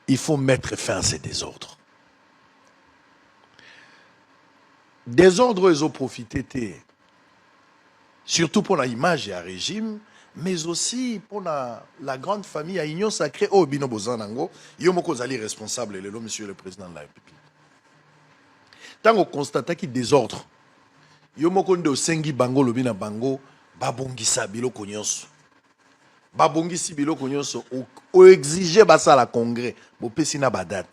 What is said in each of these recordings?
il faut mettre fin à ces désordres. Désordres, ils ont profité, surtout pour l'image et le régime, mais aussi pour la grande famille à Union Sacrée, au Bino Bozanango, Yomoko Zali responsable, monsieur le président de la République. Tant qu'on constate qu'il y a des désordres, Yomoko Ndo Sengi Bango, le Bina Bango, Babongisa Biloko Nyonso. Babongisi Biloko Nyonso, ou exiger Basa la Congrès, Bopesina Badat.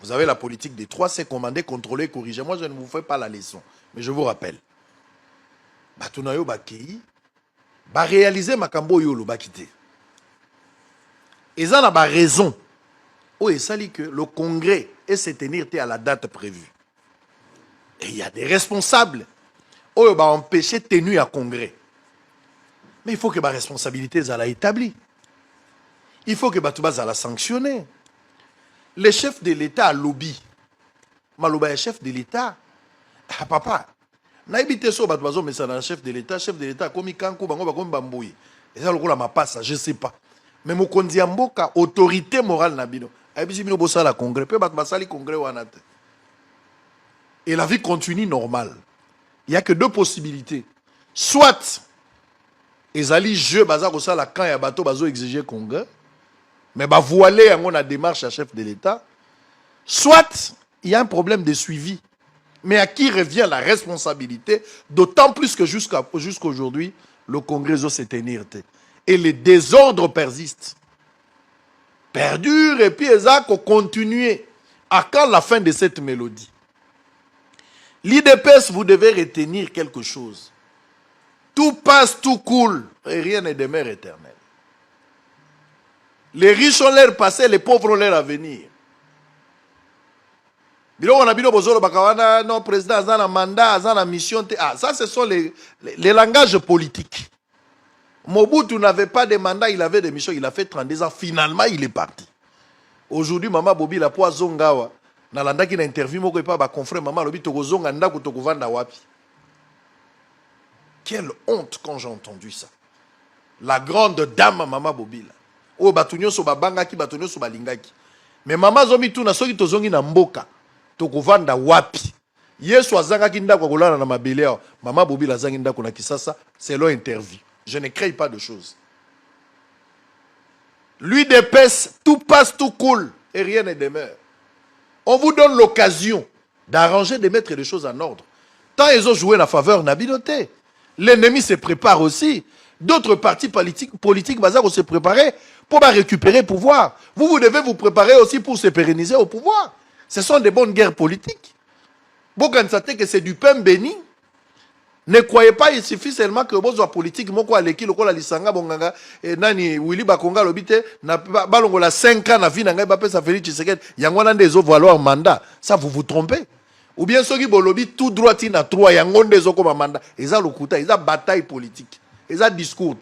Vous avez la politique des 3, c'est commander, contrôler, corriger. Moi, je ne vous fais pas la leçon, mais je vous rappelle. Batunayo Bakei, ba réaliser makambo yolo bakité. Et ça n'a pas raison. Oh, et ça dit que le congrès est se tenir à la date prévue. Et il y a des responsables. Oh, bah empêcher tenue à congrès. Mais il faut que ma responsabilité soit établie. Il faut que Batouba soit sanctionné. Le chef de l'État a lobby. Malouba est chef de l'État. Ah papa. Naibité so Batoubazo mais c'est un chef de l'État comme Kankou bango comme Bambouyi. Et ça le coup la ma passe, je sais pas. Mais mon kondi amboka autorité morale nabino. Aibisi bino bossa la congrès, peut Batouba sali congrès ou anate. Et la vie continue normale. Il n'y a que deux possibilités. Soit ezali jeu baza ko sala quand ya bateau bazo exiger congrès, mais bah voiler en la démarche à chef de l'État. Soit il y a un problème de suivi. Mais à qui revient la responsabilité, d'autant plus que jusqu'à aujourd'hui, le Congrès s'est tenir. Et les désordres persistent. Perdurent et puis ils ont continué. À quand la fin de cette mélodie? L'IDPS, vous devez retenir quelque chose. Tout passe, tout coule, et rien ne demeure éternel. Les riches ont l'air passé, les pauvres ont l'air à venir. Non, président, a un mandat, a une mission. Ah, ça, ce sont les langages politiques. Mobutu n'avait pas de mandat, il avait des missions, il a fait 32 ans. Finalement, il est parti. Aujourd'hui, Maman Bobi, la poa zongawa, na landa qui n'a interview, moko pas confrère Maman Lobi, toko zonga ndaku toko vanda wapi. Quelle honte quand j'ai entendu ça. La grande dame Maman Bobi là. Oh, batunyo so babangaki, batunyo so balingaki. Mais Maman Zomi tu na soki tozongi na mboka. Tokovanda wapi. Yesu azangaki ndako kolala na mabele ya Maman Bobi la zangi ndako na Kisasa, c'est leur interview. Je ne crée pas de choses. Lui d'épaisse, tout passe, tout coule et rien ne demeure. On vous donne l'occasion d'arranger, de mettre les choses en ordre. Tant ils ont joué la faveur n'habinoté. L'ennemi se prépare aussi. D'autres partis politiques vont se préparer pour récupérer le pouvoir. Vous devez vous préparer aussi pour se pérenniser au pouvoir. Ce sont des bonnes guerres politiques. Vous pensez que c'est du pain béni. Ne croyez pas, il suffit seulement que vous soyez politique. Moi, quoi, l'équipe, le lisanga, bonganga, et nani, Willy Bakonga, l'obité, na balongo la 5 ans, na vie, n'a pas ça fait Tshisekedi, yangonan des autres valoir mandat. Ça, vous vous trompez. Ou bien ceux qui bolobi tout droit, na 3, yangon des autres comme mandat. Ils ont le coup, ils ont bataille politique. Ils ont discours,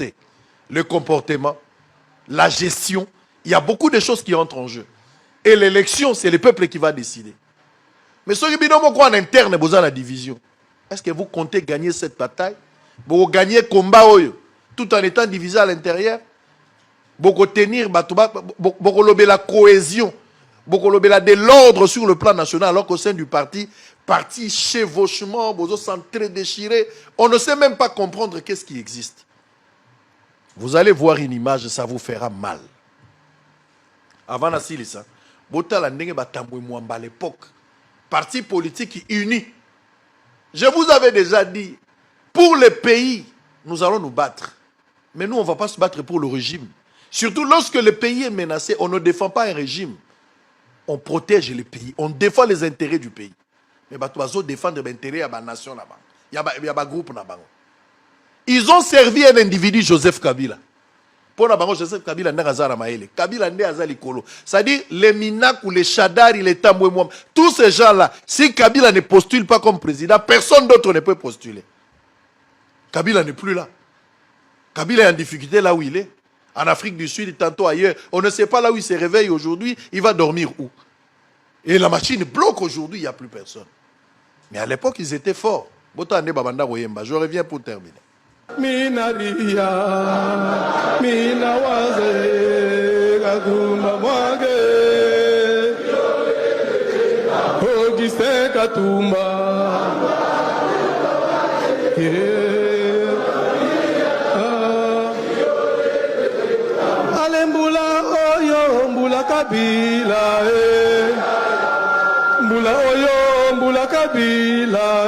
le comportement, la gestion. Il y a beaucoup de choses qui entrent en jeu. Et l'élection, c'est le peuple qui va décider. Mais ceux qui ont en interne, vous avez la division. Est-ce que vous comptez gagner cette bataille? Vous gagner le combat tout en étant divisé à l'intérieur? Vous tenir la cohésion, de l'ordre sur le plan national, alors qu'au sein du parti chevauchement, vous s'entre-déchirer. On ne sait même pas comprendre qu'est-ce qui existe. Vous allez voir une image, ça vous fera mal. Avant la Silisa, à l'époque, parti politique uni. Je vous avais déjà dit, pour le pays, nous allons nous battre. Mais nous, on ne va pas se battre pour le régime. Surtout lorsque le pays est menacé, on ne défend pas un régime. On protège le pays, on défend les intérêts du pays. Mais on défend les intérêts de la nation là-bas. Il y a un groupe là-bas. Ils ont servi un individu, Joseph Kabila. Pour Joseph Kabila, Kabila c'est-à-dire les Minak ou les Chadari, les Tambouemouam, tous ces gens-là, si Kabila ne postule pas comme président, personne d'autre ne peut postuler. Kabila n'est plus là. Kabila est en difficulté là où il est. En Afrique du Sud, tantôt ailleurs. On ne sait pas là où il se réveille aujourd'hui, il va dormir où. Et la machine bloque aujourd'hui, il n'y a plus personne. Mais à l'époque, ils étaient forts. Je reviens pour terminer. Mina dia, mina waze, Katumba Mwage Augustin Katumba Ale mbula oyo mbula Kabila mbula oyo mbula Kabila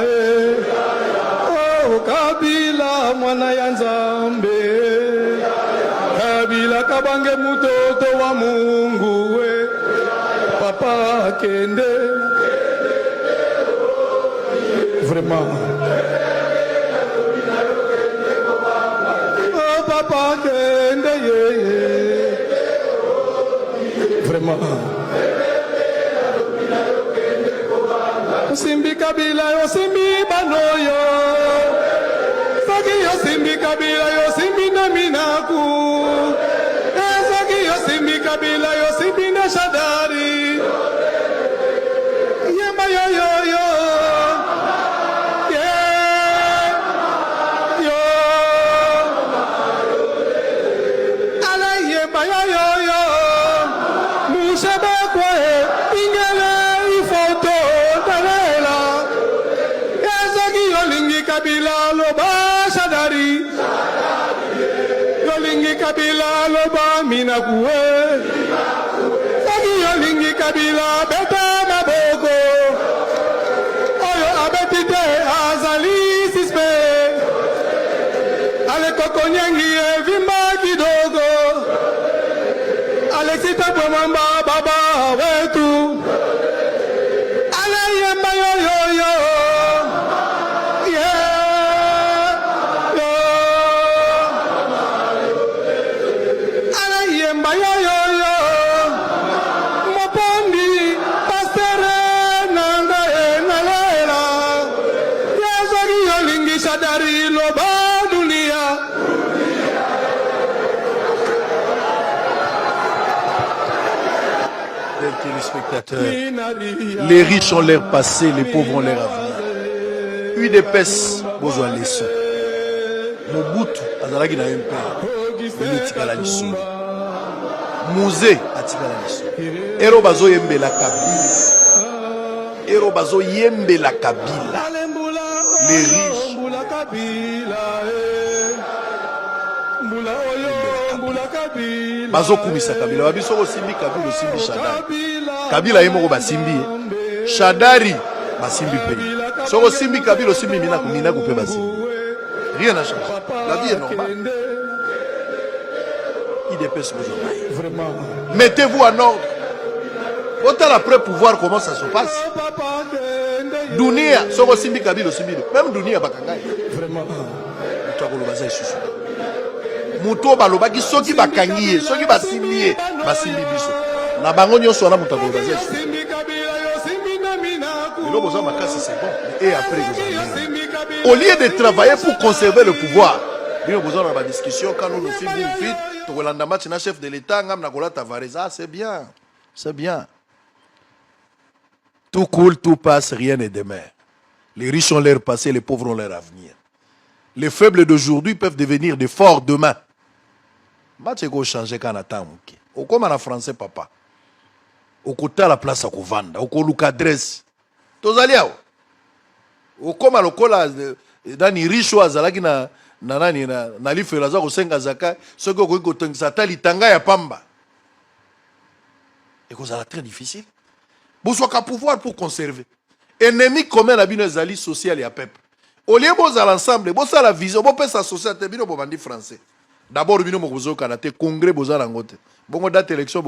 oh Kabila mwana ya Nzambe Kabila kabange mutoto wa Mungu we papa kende vraiment oh papa kende vraiment Simbi Kabila yo simbi banoyo Saki yo simbi Kabila yo simbi na minaku Saki yo simbi Kabila yo simbi na Shadari Yemba yo yo yo Yeah Yo Ala yemba yo yo yo Mushebe kwe Ingele ifoto Talela Saki yo lingi Kabila loba Shadari Yolingi Kabila loba minakuwe Saki yolingi Kabila beta maboko Oyo abetite azali sispe Ale koko nyengi vimba kidogo Alexita Pwemamba baba wetu Ale yemba yo yo yo Les riches ont leur passé, les pauvres ont leur avenir. UDPS, besoin de leçons. Mobutu, azalaki na impère. Il etikala lisolo. Musée atikala lisolo. Ero bazo yembela Kabila. Ero bazo yembela Kabila. Les riches. Bazo kumisa Kabila. Babiso ko simbi Kabila, simbi Shadari. Kabila yemoko basimbi. Shadari basimbi pe. Soko simbi Kabila, simbi mina kupe basimbi. Rien n'a changé. La vie est normale. Il dépêche vraiment. Mettez-vous en ordre. Autant après pour voir comment ça se passe. Dunia, soko simbi Kabila, simbi. Même Dunia bakangai. Vraiment. Muto balobaki soki bakangiye, soki basimbiye, basimbi biso. Na bango nyonso na muto balobaki. Le besoin makasi c'est bon. Et après au lieu de travailler pour conserver le pouvoir, il y a besoin de discussion quand nous filmons une fille, tu relandes un match na chef de l'État, ngam na kola Tavareza, c'est bien. C'est bien. Tout coule, tout passe, rien n'est demain. Les riches ont leur passé, les pauvres ont leur avenir. Les faibles d'aujourd'hui peuvent devenir des forts demain. Match ego changer quand attend muke. Au comme en français papa. Au côté la place à kovanda, au koluka adresse. Tozaliao. Au comme à lokola dani riche azalaki na nani na lifela za ko senga zaka, ce que ko tengisa tali tanga ya pamba. Et ça très difficile. Bouswa ka pouvoir pour conserver. Ennemi commun na bino ezali social ya peuple. Au lieu de l'ensemble, vous avez la vision, vous avez la société, vous avez français. D'abord, vous avez le congrès, vous avez la date d'élection.